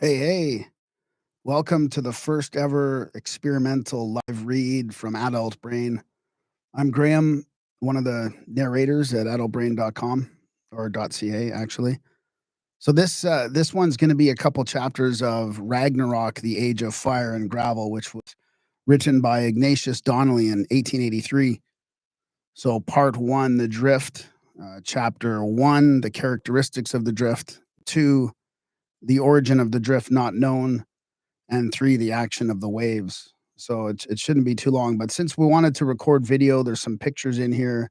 Hey, hey, welcome to the first ever experimental live read from Adult Brain. I'm Graham, one of the narrators at adultbrain.com or .ca actually. So this one's going to be a couple chapters of Ragnarok, the Age of Fire and Gravel, which was written by Ignatius Donnelly in 1883. So part 1, the drift, chapter 1, the characteristics of the drift, 2, the origin of the drift not known, and 3, the action of the waves. So it shouldn't be too long. But since we wanted to record video, there's some pictures in here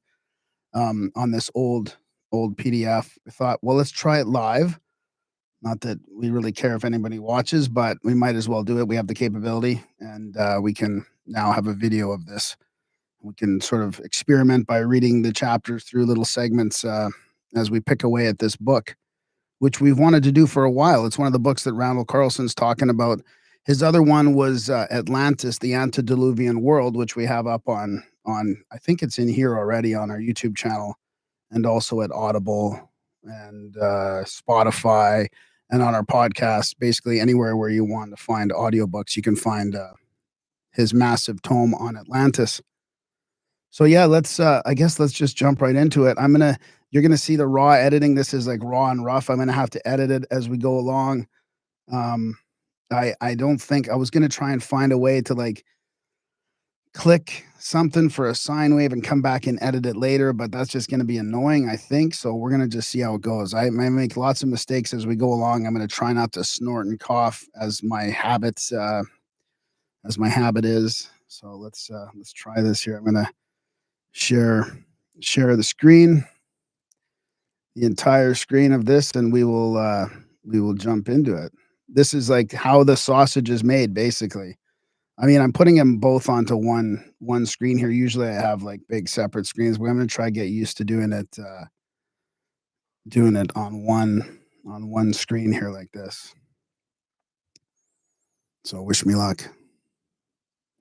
on this old PDF. I thought, well, let's try it live. Not that we really care if anybody watches, but we might as well do it. We have the capability, and we can now have a video of this. We can sort of experiment by reading the chapters through little segments as we pick away at this book, which we've wanted to do for a while. It's one of the books that Randall Carlson's talking about. His other one was Atlantis, the Antediluvian World, which we have up on I think it's in here already on our YouTube channel, and also at Audible and Spotify, and on our podcast. Basically, anywhere where you want to find audiobooks, you can find his massive tome on Atlantis. So yeah, I guess let's just jump right into it. You're gonna see the raw editing. This is like raw and rough. I'm gonna have to edit it as we go along. I don't think I was gonna try and find a way to like click something for a sine wave and come back and edit it later, but that's just gonna be annoying, I think. So we're gonna just see how it goes. I may make lots of mistakes as we go along. I'm gonna try not to snort and cough as my habit is. So let's try this here. I'm gonna share the screen, the entire screen of this, and we will jump into it. This is like how the sausage is made, basically. I mean, I'm putting them both onto one screen here. Usually I have like big separate screens, but I'm gonna try to get used to doing it on one screen here like this. So wish me luck.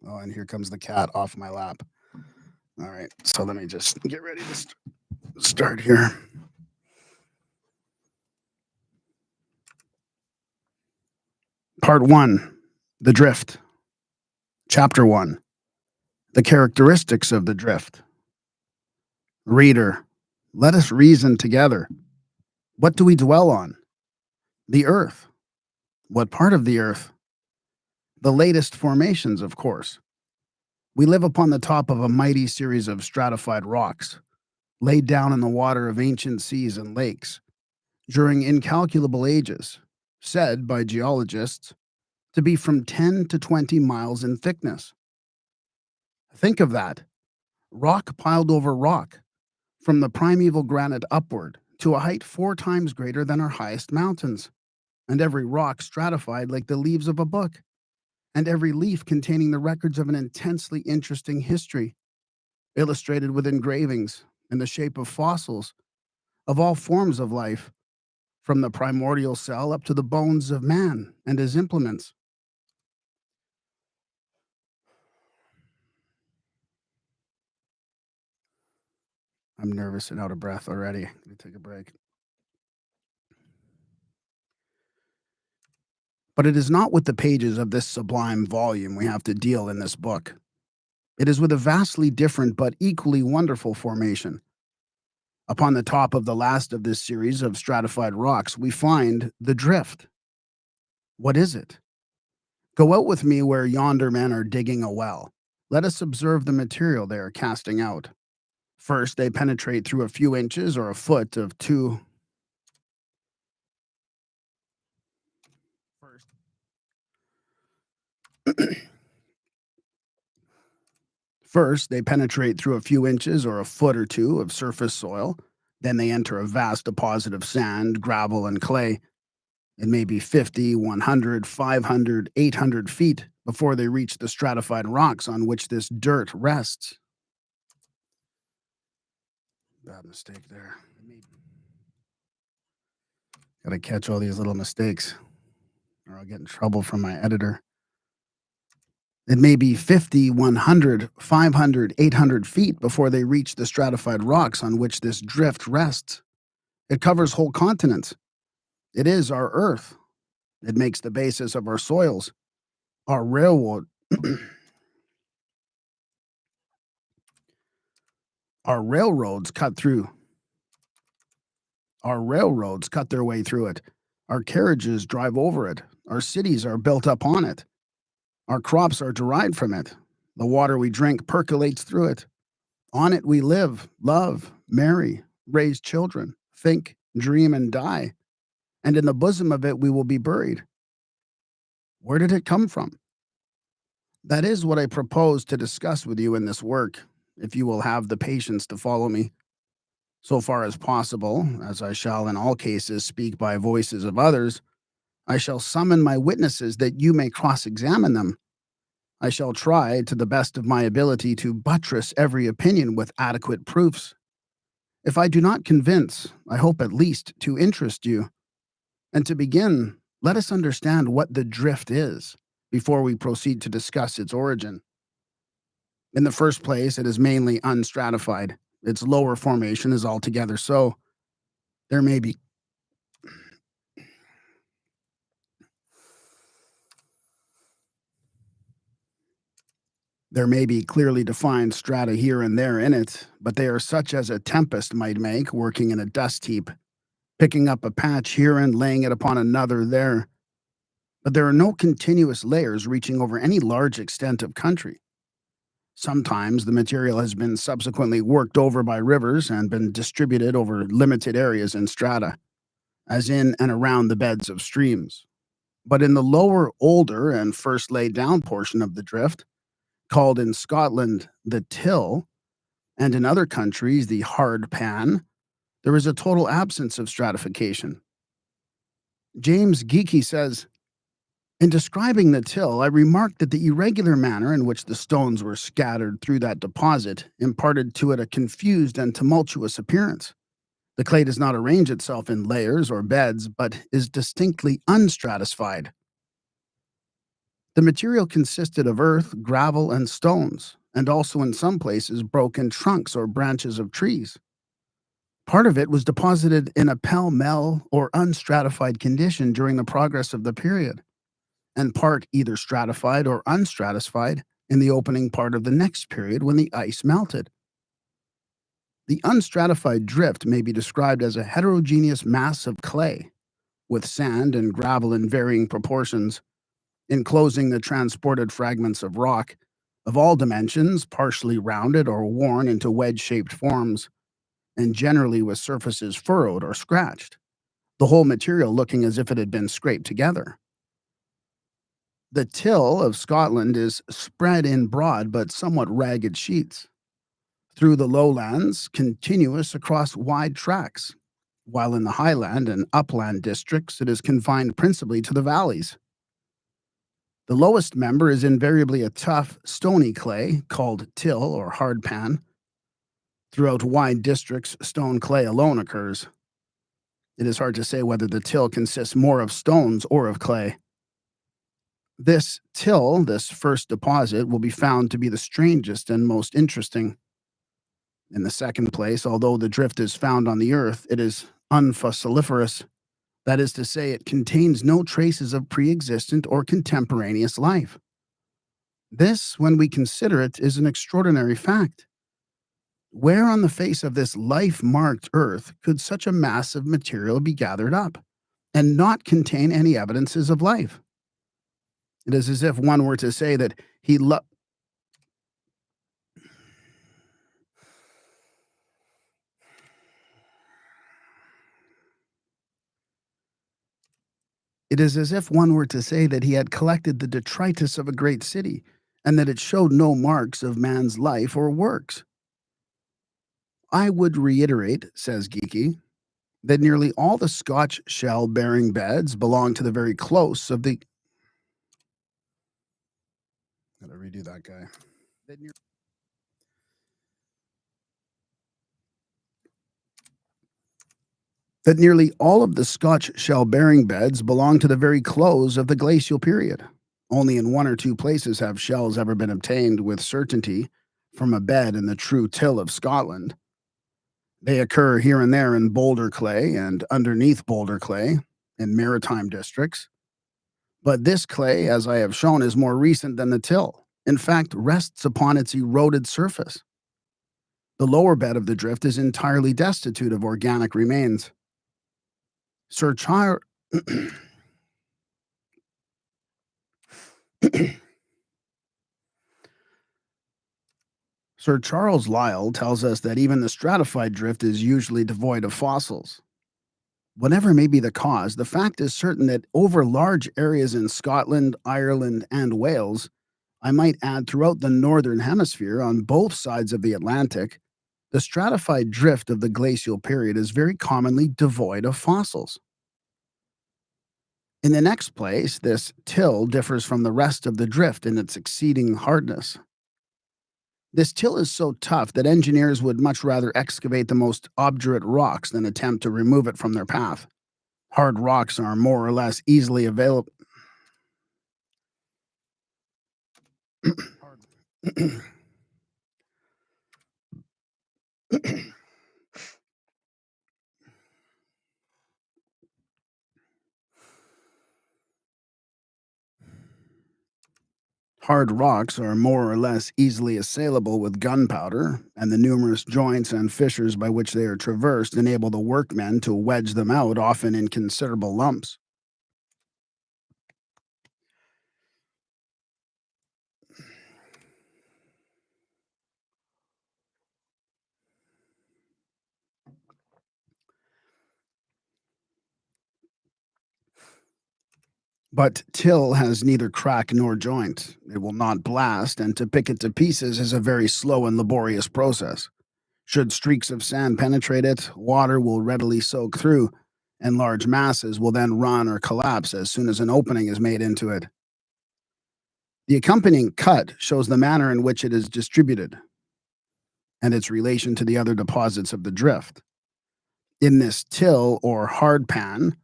Oh, and here comes the cat off my lap. All right, so let me just get ready to start here. Part 1, the drift. Chapter 1, the characteristics of the drift. Reader, let us reason together. What do we dwell on? The earth. What part of the earth? The latest formations, of course. We live upon the top of a mighty series of stratified rocks, laid down in the water of ancient seas and lakes, during incalculable ages, said by geologists to be from 10 to 20 miles in thickness. Think of that. Rock piled over rock, from the primeval granite upward to a height 4 times greater than our highest mountains, and every rock stratified like the leaves of a book, and every leaf containing the records of an intensely interesting history, illustrated with engravings in the shape of fossils of all forms of life, from the primordial cell up to the bones of man and his implements. I'm nervous and out of breath already. I'm going to take a break. But it is not with the pages of this sublime volume we have to deal in this book. It is with a vastly different but equally wonderful formation. Upon the top of the last of this series of stratified rocks, we find the drift. What is it? Go out with me where yonder men are digging a well. Let us observe the material they are casting out. First, they penetrate through a few inches or a foot of two. First, they penetrate through a few inches or a foot or two of surface soil. Then they enter a vast deposit of sand, gravel, and clay. It may be 50, 100, 500, 800 feet before they reach the stratified rocks on which this dirt rests. Bad mistake there. Gotta catch all these little mistakes, or I'll get in trouble from my editor. It may be 50, 100, 500, 800 feet before they reach the stratified rocks on which this drift rests. It covers whole continents. It is our Earth. It makes the basis of our soils. Our railroad, our railroads cut through. Our railroads cut their way through it. Our carriages drive over it. Our cities are built up on it. Our crops are derived from it. The water we drink percolates through it. On it we live, love, marry, raise children, think, dream, and die. And in the bosom of it we will be buried. Where did it come from? That is what I propose to discuss with you in this work, if you will have the patience to follow me. So far as possible, as I shall in all cases speak by voices of others, I shall summon my witnesses that you may cross-examine them. I shall try, to the best of my ability, to buttress every opinion with adequate proofs. If I do not convince, I hope at least to interest you. And to begin, let us understand what the drift is, before we proceed to discuss its origin. In the first place, it is mainly unstratified. Its lower formation is altogether so. There may be clearly defined strata here and there in it, but they are such as a tempest might make, working in a dust heap, picking up a patch here and laying it upon another there. But there are no continuous layers reaching over any large extent of country. Sometimes the material has been subsequently worked over by rivers and been distributed over limited areas in strata, as in and around the beds of streams. But in the lower, older, and first laid down portion of the drift, called in Scotland the till, and in other countries the hard pan, there is a total absence of stratification. James Geeky says, in describing the till, I remarked that the irregular manner in which the stones were scattered through that deposit imparted to it a confused and tumultuous appearance. The clay does not arrange itself in layers or beds, but is distinctly unstratified. The material consisted of earth, gravel, and stones, and also in some places broken trunks or branches of trees. Part of it was deposited in a pell-mell or unstratified condition during the progress of the period, and part either stratified or unstratified in the opening part of the next period when the ice melted. The unstratified drift may be described as a heterogeneous mass of clay, with sand and gravel in varying proportions, enclosing the transported fragments of rock, of all dimensions, partially rounded or worn into wedge-shaped forms, and generally with surfaces furrowed or scratched, the whole material looking as if it had been scraped together. The till of Scotland is spread in broad but somewhat ragged sheets, through the lowlands, continuous across wide tracts, while in the highland and upland districts it is confined principally to the valleys. The lowest member is invariably a tough, stony clay, called till or hard pan. Throughout wide districts, stone clay alone occurs. It is hard to say whether the till consists more of stones or of clay. This till, this first deposit, will be found to be the strangest and most interesting. In the second place, although the drift is found on the earth, it is unfossiliferous. That is to say, it contains no traces of pre-existent or contemporaneous life. This, when we consider it, is an extraordinary fact. Where on the face of this life-marked earth could such a mass of material be gathered up, and not contain any evidences of life? It is as if one were to say that he loved. It is as if one were to say that he had collected the detritus of a great city, and that it showed no marks of man's life or works. I would reiterate, says Geeky, that nearly all the Scotch shell-bearing beds belong to the very close of the. Gotta redo that guy. That nearly all of the Scotch shell-bearing beds belong to the very close of the glacial period. Only in one or two places have shells ever been obtained with certainty from a bed in the true till of Scotland. They occur here and there in boulder clay and underneath boulder clay in maritime districts, But this clay, as I have shown, is more recent than the till. In fact, rests upon its eroded surface. The lower bed of the drift is entirely destitute of organic remains. Sir Charles Sir Charles Lyell tells us that even the stratified drift is usually devoid of fossils. Whatever may be the cause, the fact is certain that over large areas in Scotland, Ireland, and Wales, I might add throughout the northern hemisphere on both sides of the Atlantic, the stratified drift of the glacial period is very commonly devoid of fossils. In the next place, this till differs from the rest of the drift in its exceeding hardness. This till is so tough that engineers would much rather excavate the most obdurate rocks than attempt to remove it from their path. Hard rocks are more or less easily available. Hard rocks are more or less easily assailable with gunpowder, and the numerous joints and fissures by which they are traversed enable the workmen to wedge them out, often in considerable lumps. But till has neither crack nor joint. It will not blast, and to pick it to pieces is a very slow and laborious process. Should streaks of sand penetrate it, water will readily soak through, and large masses will then run or collapse as soon as an opening is made into it. The accompanying cut shows the manner in which it is distributed and its relation to the other deposits of the drift. In this till or hard pan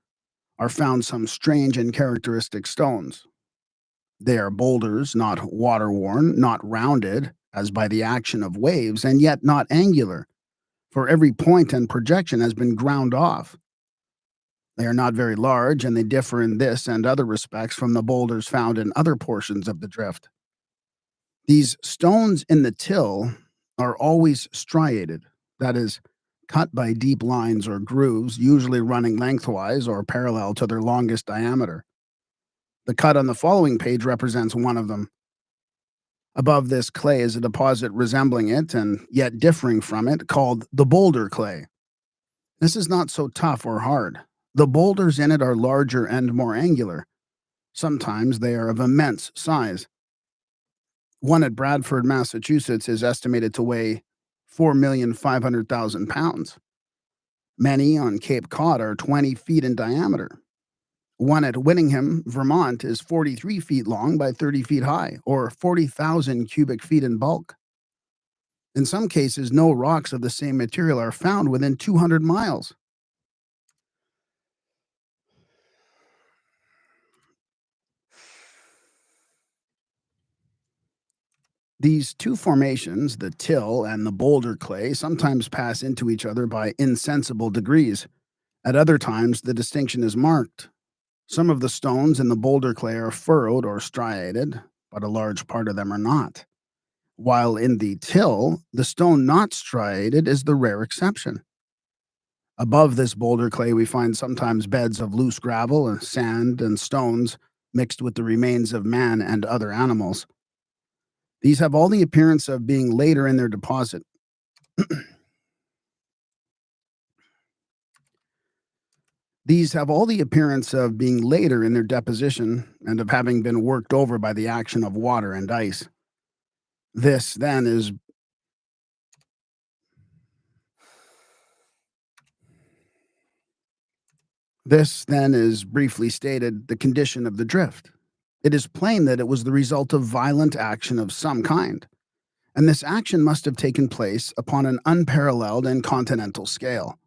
are found some strange and characteristic stones. They are boulders, not water worn, not rounded, as by the action of waves, and yet not angular, for every point and projection has been ground off. They are not very large, and they differ in this and other respects from the boulders found in other portions of the drift. These stones in the till are always striated, that is, cut by deep lines or grooves, usually running lengthwise or parallel to their longest diameter. The cut on the following page represents one of them. Above this clay is a deposit resembling it and yet differing from it, called the boulder clay. This is not so tough or hard. The boulders in it are larger and more angular. Sometimes they are of immense size. One at Bradford, Massachusetts, is estimated to weigh 4,500,000 pounds. Many on Cape Cod are 20 feet in diameter. One at Whittingham, Vermont, is 43 feet long by 30 feet high, or 40,000 cubic feet in bulk. In some cases, no rocks of the same material are found within 200 miles. These two formations, the till and the boulder clay, sometimes pass into each other by insensible degrees. At other times, the distinction is marked. Some of the stones in the boulder clay are furrowed or striated, but a large part of them are not. While in the till, the stone not striated is the rare exception. Above this boulder clay, we find sometimes beds of loose gravel and sand and stones mixed with the remains of man and other animals. These have all the appearance of being later in their deposit. These have all the appearance of being later in their deposition and of having been worked over by the action of water and ice. This, then, is briefly stated, the condition of the drift. It is plain that it was the result of violent action of some kind, and this action must have taken place upon an unparalleled and continental scale.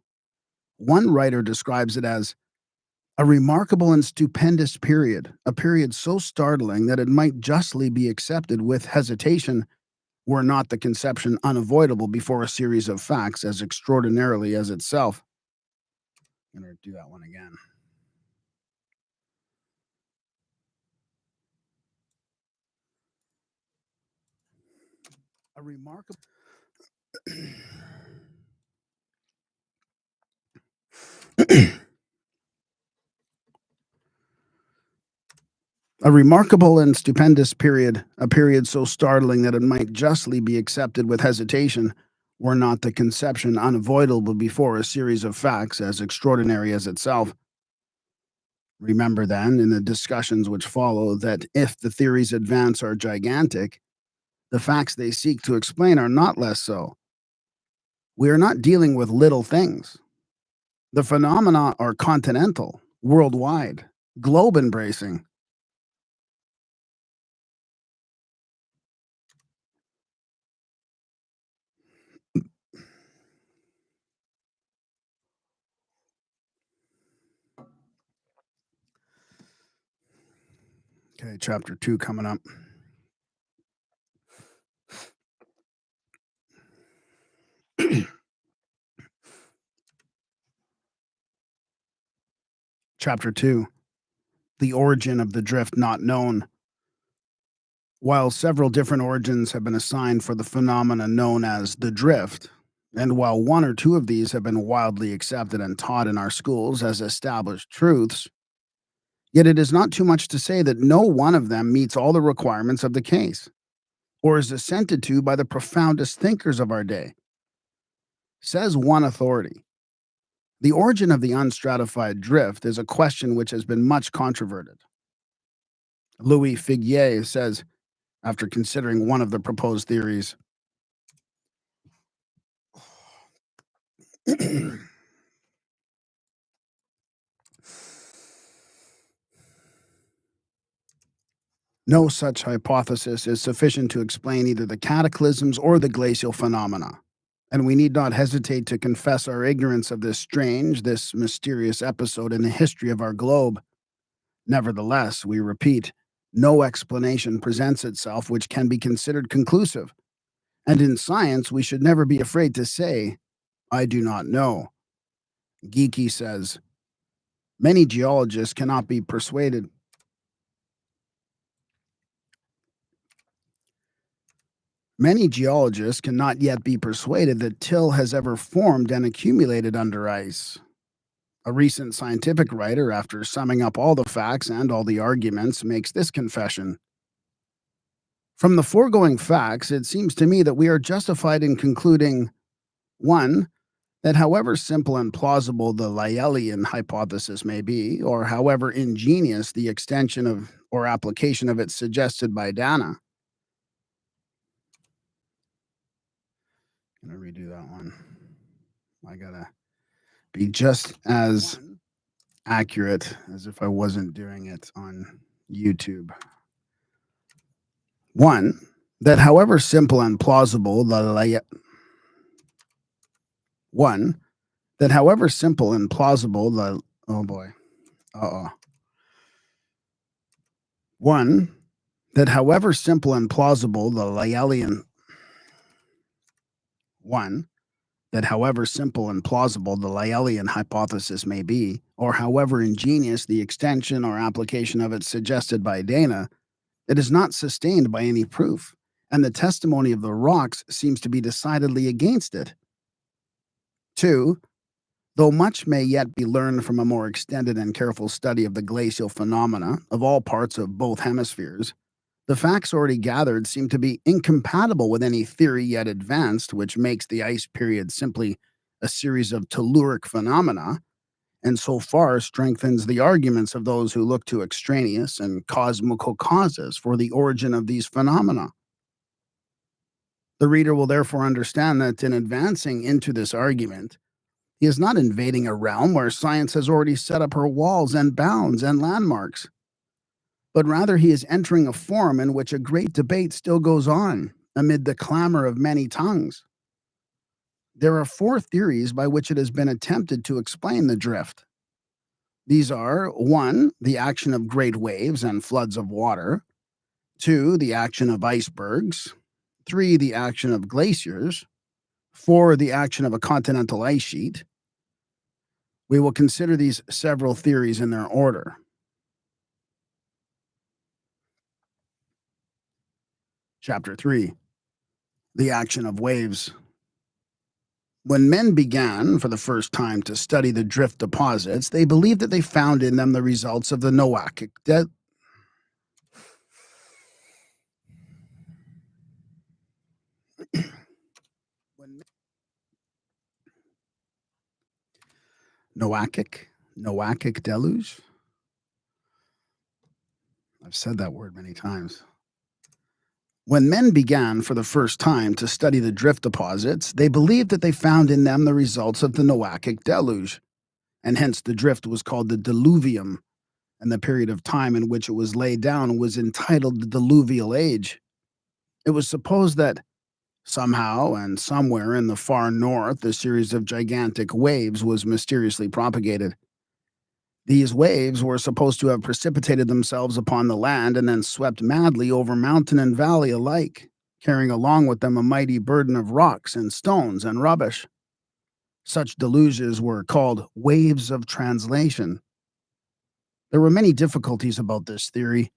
One writer describes it as a remarkable and stupendous period, a period so startling that it might justly be accepted with hesitation were not the conception unavoidable before a series of facts as extraordinarily as itself. I'm going to do that one again. A remarkable a remarkable and stupendous period, a period so startling that it might justly be accepted with hesitation, were not the conception unavoidable before a series of facts as extraordinary as itself. Remember then, in the discussions which follow, that if the theories advance are gigantic, the facts they seek to explain are not less so. We are not dealing with little things. The phenomena are continental, worldwide, globe embracing. Okay, chapter 2 coming up. Chapter 2, the origin of the drift not known. While several different origins have been assigned for the phenomena known as the drift, and while one or two of these have been widely accepted and taught in our schools as established truths, yet it is not too much to say that no one of them meets all the requirements of the case, or is assented to by the profoundest thinkers of our day. Says one authority, the origin of the unstratified drift is a question which has been much controverted. Louis Figuier says, after considering one of the proposed theories, no such hypothesis is sufficient to explain either the cataclysms or the glacial phenomena, and we need not hesitate to confess our ignorance of this strange, this mysterious episode in the history of our globe. Nevertheless, we repeat, no explanation presents itself which can be considered conclusive, and in science we should never be afraid to say, I do not know. Geeky says, many geologists cannot be persuaded. Many geologists cannot yet be persuaded that till has ever formed and accumulated under ice. A recent scientific writer, after summing up all the facts and all the arguments, makes this confession. From the foregoing facts, it seems to me that we are justified in concluding 1. That however simple and plausible the Lyellian hypothesis may be, or however ingenious the extension of or application of it suggested by Dana. I'm going to redo that one. I gotta be just as accurate as if I wasn't doing it on YouTube. 1. That however simple and plausible the 1. That however simple and plausible the oh boy. Uh-oh. 1. That however simple and plausible the Lyellian 1. That however simple and plausible the Lyellian hypothesis may be, or however ingenious the extension or application of it suggested by Dana, it is not sustained by any proof, and the testimony of the rocks seems to be decidedly against it. 2. Though much may yet be learned from a more extended and careful study of the glacial phenomena of all parts of both hemispheres, the facts already gathered seem to be incompatible with any theory yet advanced, which makes the ice period simply a series of telluric phenomena, and so far strengthens the arguments of those who look to extraneous and cosmical causes for the origin of these phenomena. The reader will therefore understand that in advancing into this argument, he is not invading a realm where science has already set up her walls and bounds and landmarks, but rather he is entering a forum in which a great debate still goes on amid the clamor of many tongues. There are 4 theories by which it has been attempted to explain the drift. These are 1. The action of great waves and floods of water, 2. The action of icebergs, 3. The action of glaciers, 4. The action of a continental ice sheet. We will consider these several theories in their order. Chapter 3. The action of waves. When men began for the first time to study the drift deposits, they believed that they found in them the results of the when Noachic deluge. I've said that word many times. When men began for the first time to study the drift deposits, they believed that they found in them the results of the Noachic deluge, and hence the drift was called the diluvium, and the period of time in which it was laid down was entitled the diluvial age. It was supposed that somehow and somewhere in the far north, a series of gigantic waves was mysteriously propagated. These waves were supposed to have precipitated themselves upon the land and then swept madly over mountain and valley alike, carrying along with them a mighty burden of rocks and stones and rubbish. Such deluges were called waves of translation. There were many difficulties about this theory.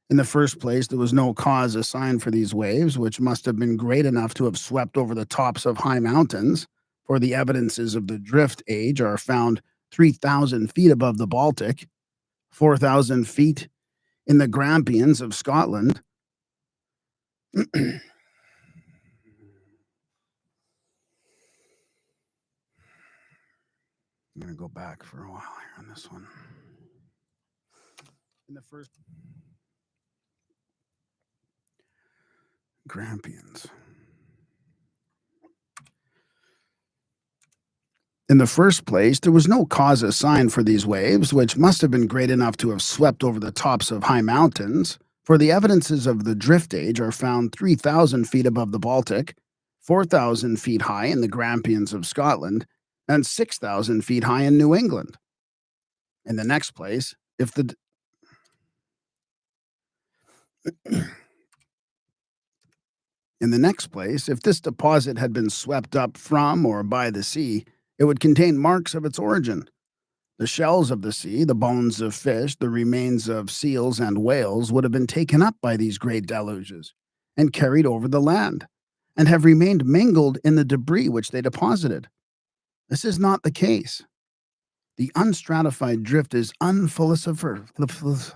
In the first place, there was no cause assigned for these waves, which must have been great enough to have swept over the tops of high mountains, for the evidences of the drift age are found 3,000 feet above the Baltic, 4,000 feet in the Grampians of Scotland. I'm going to go back for a while here on this one. In the first Grampians. In the first place, there was no cause assigned for these waves, which must have been great enough to have swept over the tops of high mountains, for the evidences of the drift age are found 3,000 feet above the Baltic, 4,000 feet high in the Grampians of Scotland, and 6,000 feet high in New England. In the next place, if the In the next place, if this deposit had been swept up from or by the sea, it would contain marks of its origin. The shells of the sea, the bones of fish, the remains of seals and whales would have been taken up by these great deluges and carried over the land, and have remained mingled in the debris which they deposited. This is not the case. The unstratified drift is unfalsiferous,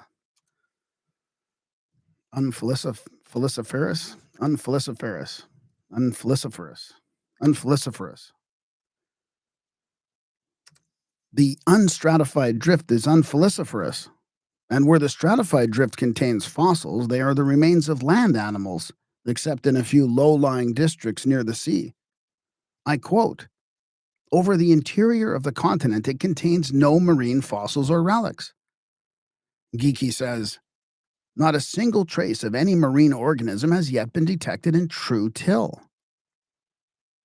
unfalsiferous, unfalsiferous, unfalsiferous, unfalsiferous. The unstratified drift is unfalsiferous, and where the stratified drift contains fossils, they are the remains of land animals, except in a few low-lying districts near the sea. I quote, "Over the interior of the continent, it contains no marine fossils or relics." Geeky says, "Not a single trace of any marine organism has yet been detected in true till."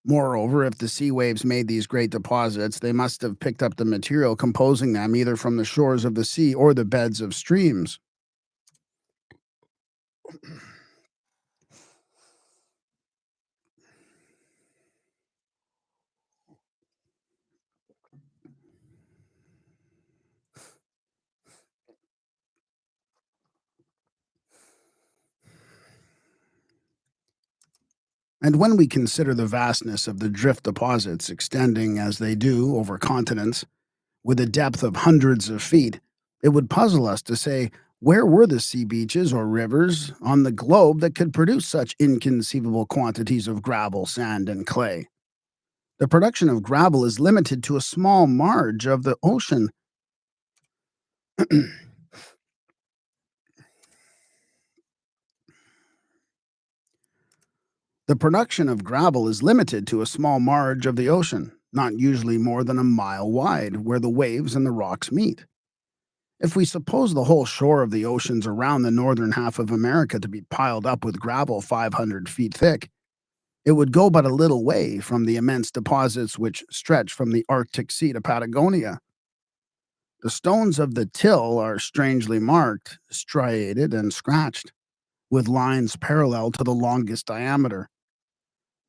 Moreover, if the sea waves made these great deposits, they must have picked up the material composing them either from the shores of the sea or the beds of streams. And when we consider the vastness of the drift deposits extending as they do over continents, with a depth of hundreds of feet, it would puzzle us to say where were the sea beaches or rivers on the globe that could produce such inconceivable quantities of gravel, sand, and clay. The production of gravel is limited to a small marge of the ocean. The production of gravel is limited to a small marge of the ocean, not usually more than a mile wide, where the waves and the rocks meet. If we suppose the whole shore of the oceans around the northern half of America to be piled up with gravel 500 feet thick, it would go but a little way from the immense deposits which stretch from the Arctic Sea to Patagonia. The stones of the till are strangely marked, striated, and scratched, with lines parallel to the longest diameter.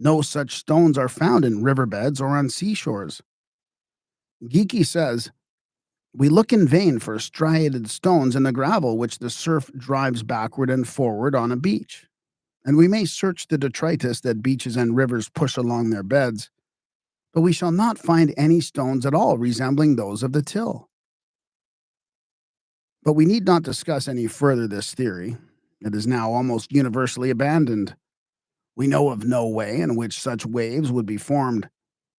No such stones are found in riverbeds or on seashores. Geeky says, "We look in vain for striated stones in the gravel which the surf drives backward and forward on a beach." And we may search the detritus that beaches and rivers push along their beds, but we shall not find any stones at all resembling those of the till. But we need not discuss any further this theory. It is now almost universally abandoned. We know of no way in which such waves would be formed.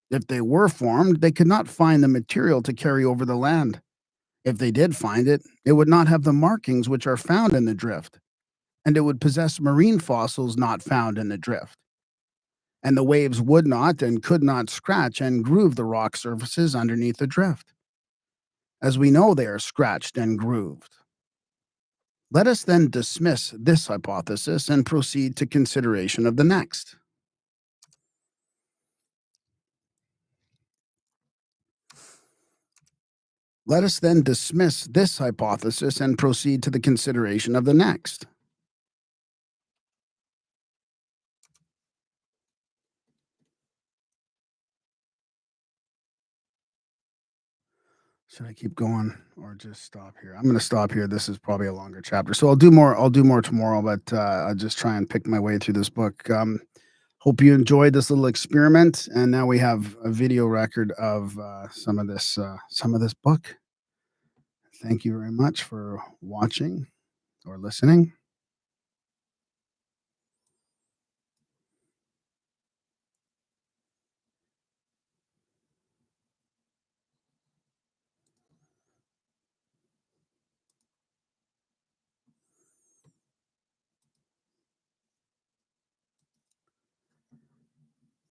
If they were formed, they could not find the material to carry over the land. If they did find it, it would not have the markings which are found in the drift, and it would possess marine fossils not found in the drift. And the waves would not and could not scratch and groove the rock surfaces underneath the drift, as we know they are scratched and grooved. Let us then dismiss this hypothesis and proceed to consideration of the next. Let us then dismiss this hypothesis and proceed to the consideration of the next. Should I keep going or just stop here? I'm going to stop here. This is probably a longer chapter, so I'll do more. I'll do more tomorrow, but I'll just try and pick my way through this book. Hope you enjoyed this little experiment, and now we have a video record of some of this book. Thank you very much for watching or listening.